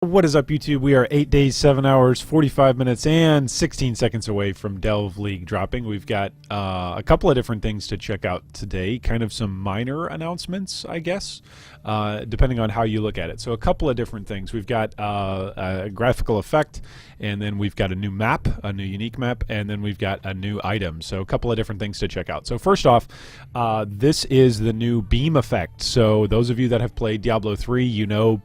What is up, YouTube? We are 8 days, 7 hours, 45 minutes, and 16 seconds away from Delve League dropping. We've got a couple of different things to check out today, kind of some minor announcements, I guess, depending on how you look at it. So a couple of different things. We've got a graphical effect, and then we've got a new map, a new unique map, and then we've got a new item. So a couple of different things to check out. So first off, this is the new beam effect. So those of you that have played Diablo 3, you know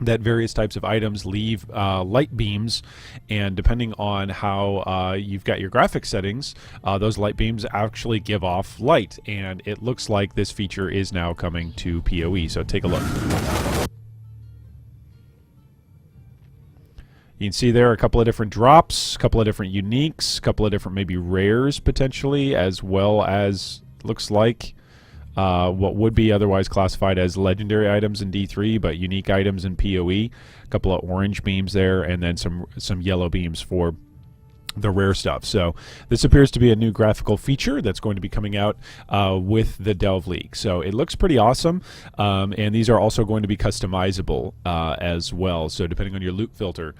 that various types of items leave light beams, and depending on how you've got your graphic settings, those light beams actually give off light, and it looks like this feature is now coming to PoE. So take a look. You can see there a couple of different drops, a couple of different uniques, a couple of different maybe rares potentially, as well as looks like what would be otherwise classified as legendary items in D3, but unique items in PoE. A couple of orange beams there, and then some yellow beams for the rare stuff. So this appears to be a new graphical feature that's going to be coming out with the Delve League. So it looks pretty awesome, and these are also going to be customizable as well. So depending on your loot filter,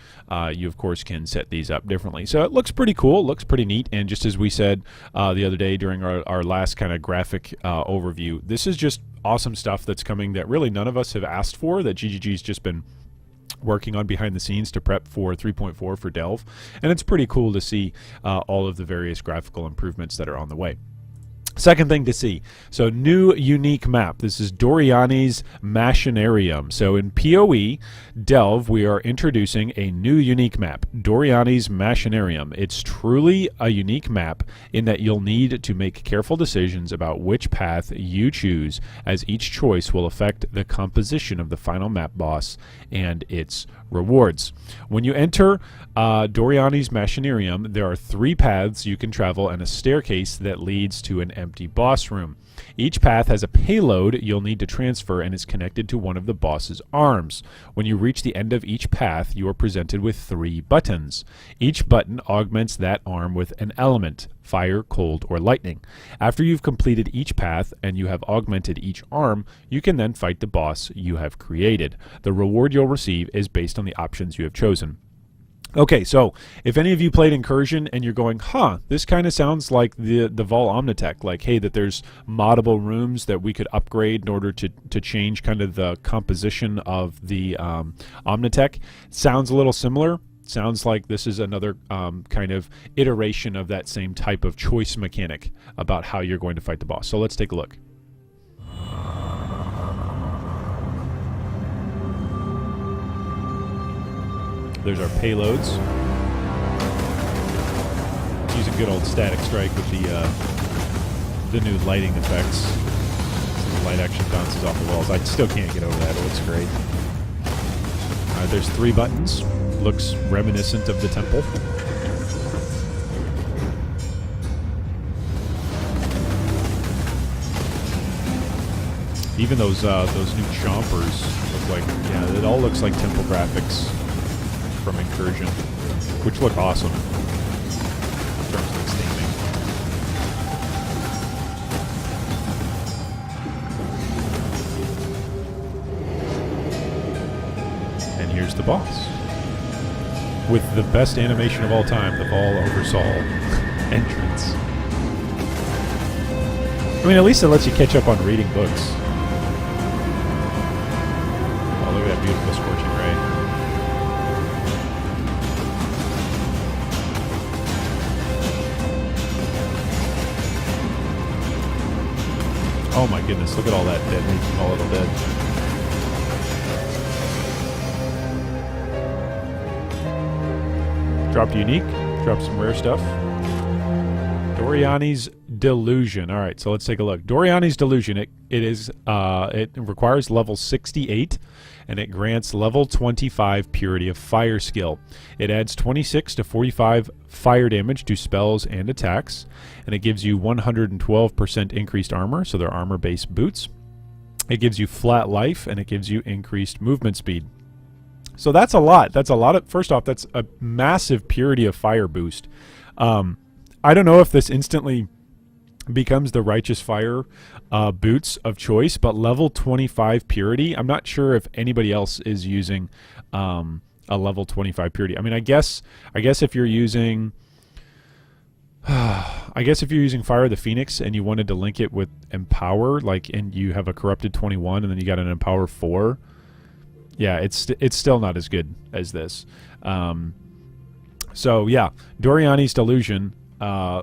you of course can set these up differently. So it looks pretty cool, it looks pretty neat, and just as we said the other day during our last kind of graphic overview, this is just awesome stuff that's coming that really none of us have asked for, that GGG's just been working on behind the scenes to prep for 3.4 for Delve, and it's pretty cool to see all of the various graphical improvements that are on the way. Second thing to see, so new unique map. This is Doryani's Machinarium. So in PoE Delve, we are introducing a new unique map, Doryani's Machinarium. It's truly a unique map in that you'll need to make careful decisions about which path you choose, as each choice will affect the composition of the final map boss and its rewards. When you enter Doryani's Machinarium, there are 3 paths you can travel and a staircase that leads to an empty boss room. Each path has a payload you'll need to transfer and is connected to one of the boss's arms. When you reach the end of each path, you are presented with 3 buttons. Each button augments that arm with an element: fire, cold, or lightning. After you've completed each path and you have augmented each arm, you can then fight the boss you have created. The reward you'll receive is based on the options you have chosen. Okay, so if any of you played Incursion and you're going, this kind of sounds like the Vol Omnitech, like, hey, that there's moddable rooms that we could upgrade in order to change kind of the composition of the Omnitech. Sounds a little similar. Sounds like this is another kind of iteration of that same type of choice mechanic about how you're going to fight the boss. So let's take a look. There's our payloads. Using good old static strike with the new lighting effects. So the light actually bounces off the walls. I still can't get over that. It looks great. There's 3 buttons. Looks reminiscent of the temple. Even those new chompers look like, yeah, it all looks like temple graphics from Incursion, which look awesome in terms of its theming. And here's the boss, with the best animation of all time, the Vol Oversaul entrance. I mean, at least it lets you catch up on reading books. Oh, look at that beautiful scorching ray. Oh my goodness, look at all that dead meat, all little dead. Dropped unique, dropped some rare stuff. Doryani's Delusion. All right, so let's take a look. Doryani's Delusion, it requires level 68, and it grants level 25 Purity of Fire skill. It adds 26 to 45 fire damage to spells and attacks, and it gives you 112% increased armor, so they're armor-based boots. It gives you flat life, and it gives you increased movement speed. So that's a lot. That's a lot of. First off, that's a massive Purity of Fire boost. I don't know if this instantly becomes the Righteous Fire boots of choice, but level 25 purity. I'm not sure if anybody else is using a level 25 purity. I mean, I guess if you're using Fire of the Phoenix and you wanted to link it with Empower, like, and you have a Corrupted 21 and then you got an Empower 4, yeah, it's still not as good as this. So yeah, Doryani's Delusion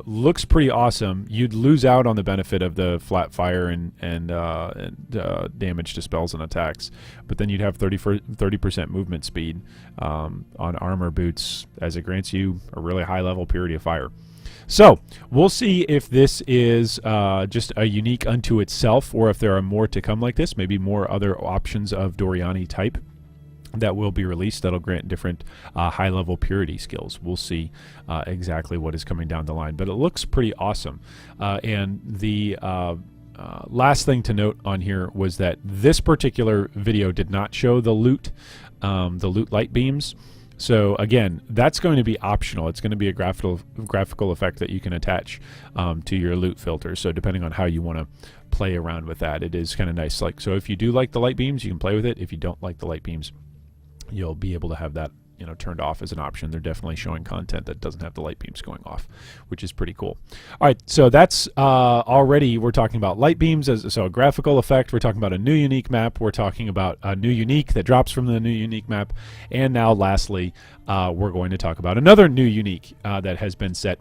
looks pretty awesome. You'd lose out on the benefit of the flat fire and damage to spells and attacks, but then you'd have 30% movement speed on armor boots, as it grants you a really high level purity of fire. So we'll see if this is just a unique unto itself, or if there are more to come like this, maybe more other options of Doryani type that will be released that'll grant different high-level purity skills. We'll see exactly what is coming down the line, but it looks pretty awesome. And the last thing to note on here was that this particular video did not show the loot light beams. So again, that's going to be optional. It's going to be a graphical effect that you can attach to your loot filter. So depending on how you want to play around with that, it is kind of nice. Like, so if you do like the light beams, you can play with it. If you don't like the light beams, you'll be able to have that, you know, turned off as an option. They're definitely showing content that doesn't have the light beams going off, which is pretty cool. All right, so that's already, we're talking about light beams as so a graphical effect. We're talking about a new unique map. We're talking about a new unique that drops from the new unique map. And now lastly, we're going to talk about another new unique that has been set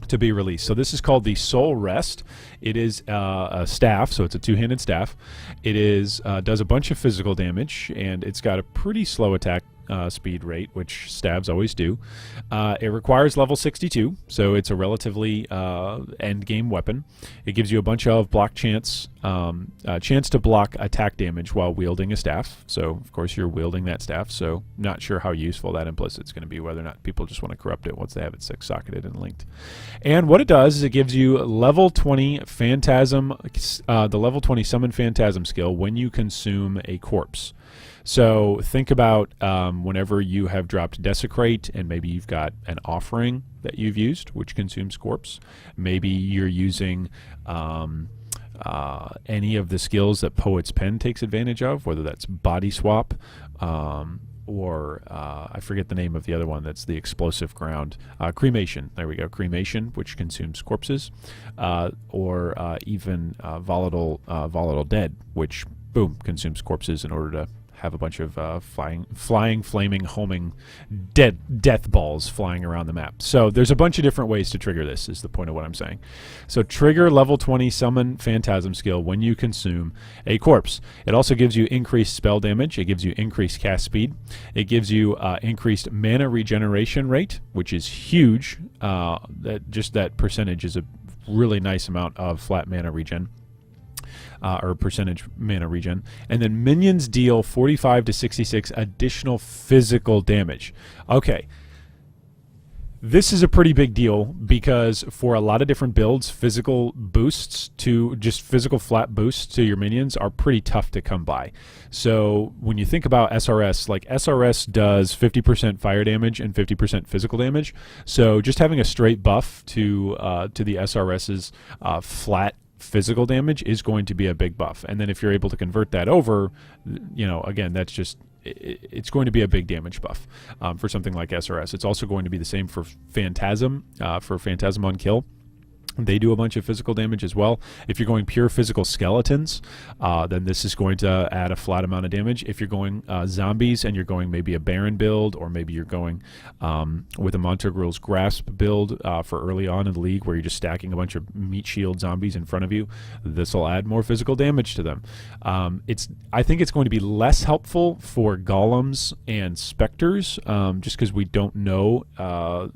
to be released. So this is called the Soulwrest. It is a staff, so it's a two-handed staff. It is does a bunch of physical damage, and it's got a pretty slow attack speed rate, which staves always do. It requires level 62, so it's a relatively end game weapon. It gives you a bunch of block chance to block attack damage while wielding a staff. So of course you're wielding that staff, so not sure how useful that implicit's going to be, whether or not people just want to corrupt it once they have it 6-socketed and linked. And what it does is it gives you level 20 Phantasm, the level 20 Summon Phantasm skill when you consume a corpse. So think about whenever you have dropped Desecrate and maybe you've got an offering that you've used which consumes corpse. Maybe you're using any of the skills that Poet's Pen takes advantage of, whether that's Body Swap or I forget the name of the other one that's the explosive ground. Cremation. There we go. Cremation, which consumes corpses. Or even Volatile Dead, which, boom, consumes corpses in order to have a bunch of flying, flaming, homing death balls flying around the map. So there's a bunch of different ways to trigger this, is the point of what I'm saying. So trigger level 20 Summon Phantasm skill when you consume a corpse. It also gives you increased spell damage. It gives you increased cast speed. It gives you increased mana regeneration rate, which is huge. That percentage is a really nice amount of flat mana regen. Or percentage mana regen. And then minions deal 45 to 66 additional physical damage. Okay. This is a pretty big deal because for a lot of different builds, physical boosts to just physical flat boosts to your minions are pretty tough to come by. So when you think about SRS, like SRS does 50% fire damage and 50% physical damage. So just having a straight buff to the SRS's flat physical damage is going to be a big buff. And then if you're able to convert that over, you know, again, that's just, it's going to be a big damage buff for something like SRS. It's also going to be the same for Phantasm, for Phantasm on Kill. They do a bunch of physical damage as well. If you're going pure physical skeletons, then this is going to add a flat amount of damage. If you're going zombies and you're going maybe a Baron build, or maybe you're going with a Montegrel's Grasp build for early on in the league where you're just stacking a bunch of meat shield zombies in front of you, this will add more physical damage to them. I think it's going to be less helpful for golems and specters, just because we don't know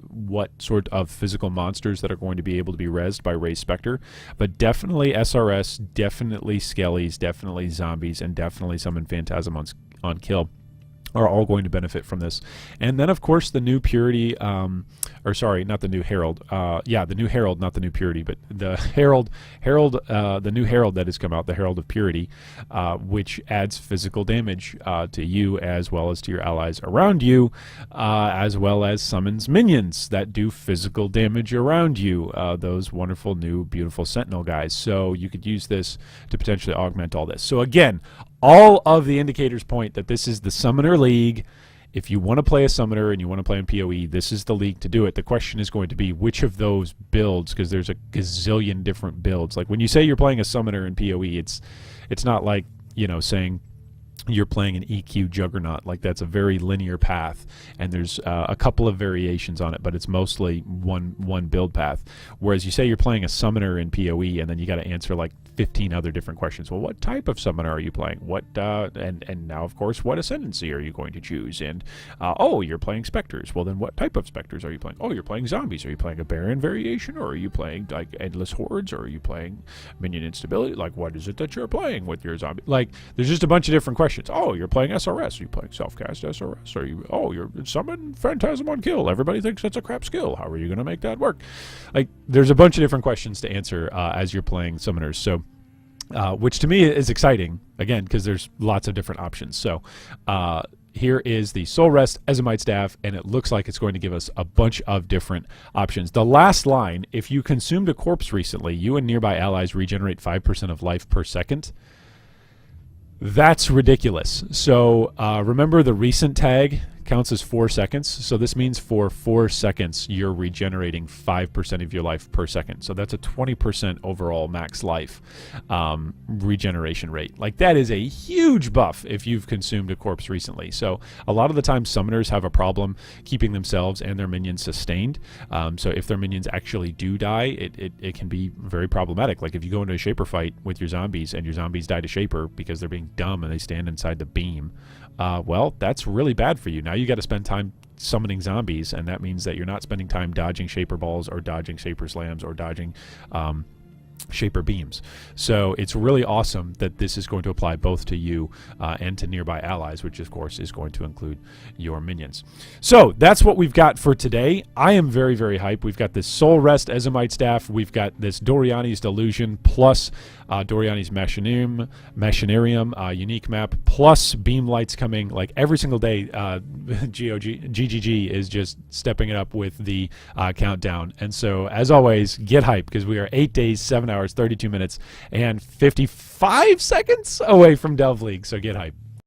what sort of physical monsters that are going to be able to be rezzed by Ray Spectre, but definitely SRS, definitely Skellies, definitely zombies, and definitely Summon Phantasm on Kill are all going to benefit from this. And then, of course, the new Purity, or sorry, not the new Herald. Yeah, the new Herald, not the new Purity, but the the new Herald that has come out, the Herald of Purity, which adds physical damage to you as well as to your allies around you, as well as summons minions that do physical damage around you, those wonderful new beautiful Sentinel guys. So you could use this to potentially augment all this. So again, all of the indicators point that this is the Summoner League. If you want to play a Summoner and you want to play in PoE, this is the league to do it. The question is going to be which of those builds, because there's a gazillion different builds. Like when you say you're playing a Summoner in PoE, it's not like, you know, saying you're playing an EQ Juggernaut. Like that's a very linear path, and there's a couple of variations on it, but it's mostly one build path. Whereas you say you're playing a Summoner in PoE, and then you got to answer like 15 other different questions. Well, what type of summoner are you playing? What and now of course, what ascendancy are you going to choose? And oh, you're playing specters. Well, then what type of specters are you playing? Oh, you're playing zombies. Are you playing a Baron variation, or are you playing like endless hordes, or are you playing minion instability? Like, what is it that you're playing with your zombie? Like, there's just a bunch of different questions. Oh, you're playing SRS. Are you playing self-cast SRS? Are you? Oh, you're summon Phantasm on kill. Everybody thinks that's a crap skill. How are you going to make that work? Like, there's a bunch of different questions to answer as you're playing summoners. So. Which to me is exciting, again, because there's lots of different options. So here is the Soulwrest Ezomite Staff, and it looks like it's going to give us a bunch of different options. The last line, if you consumed a corpse recently, you and nearby allies regenerate 5% of life per second. That's ridiculous. So remember the recent tag counts as 4 seconds. So this means for 4 seconds, you're regenerating 5% of your life per second. So that's a 20% overall max life regeneration rate. Like, that is a huge buff if you've consumed a corpse recently. So a lot of the time, summoners have a problem keeping themselves and their minions sustained. So if their minions actually do die, it can be very problematic. Like if you go into a Shaper fight with your zombies and your zombies die to Shaper because they're being dumb and they stand inside the beam, well, that's really bad for you. Now you got to spend time summoning zombies, and that means that you're not spending time dodging Shaper balls or dodging Shaper slams or dodging Shaper beams. So it's really awesome that this is going to apply both to you and to nearby allies, which of course is going to include your minions. So that's what we've got for today. I am very, very hyped. We've got this Soulwrest Ezomite Staff. We've got this Doryani's Delusion plus Doryani's Machinarium unique map plus beam lights coming like every single day. GGG is just stepping it up with the countdown. And so as always, get hyped, because we are 8 days, 7 hours, 32 minutes, and 55 seconds away from Delve League. So get hyped.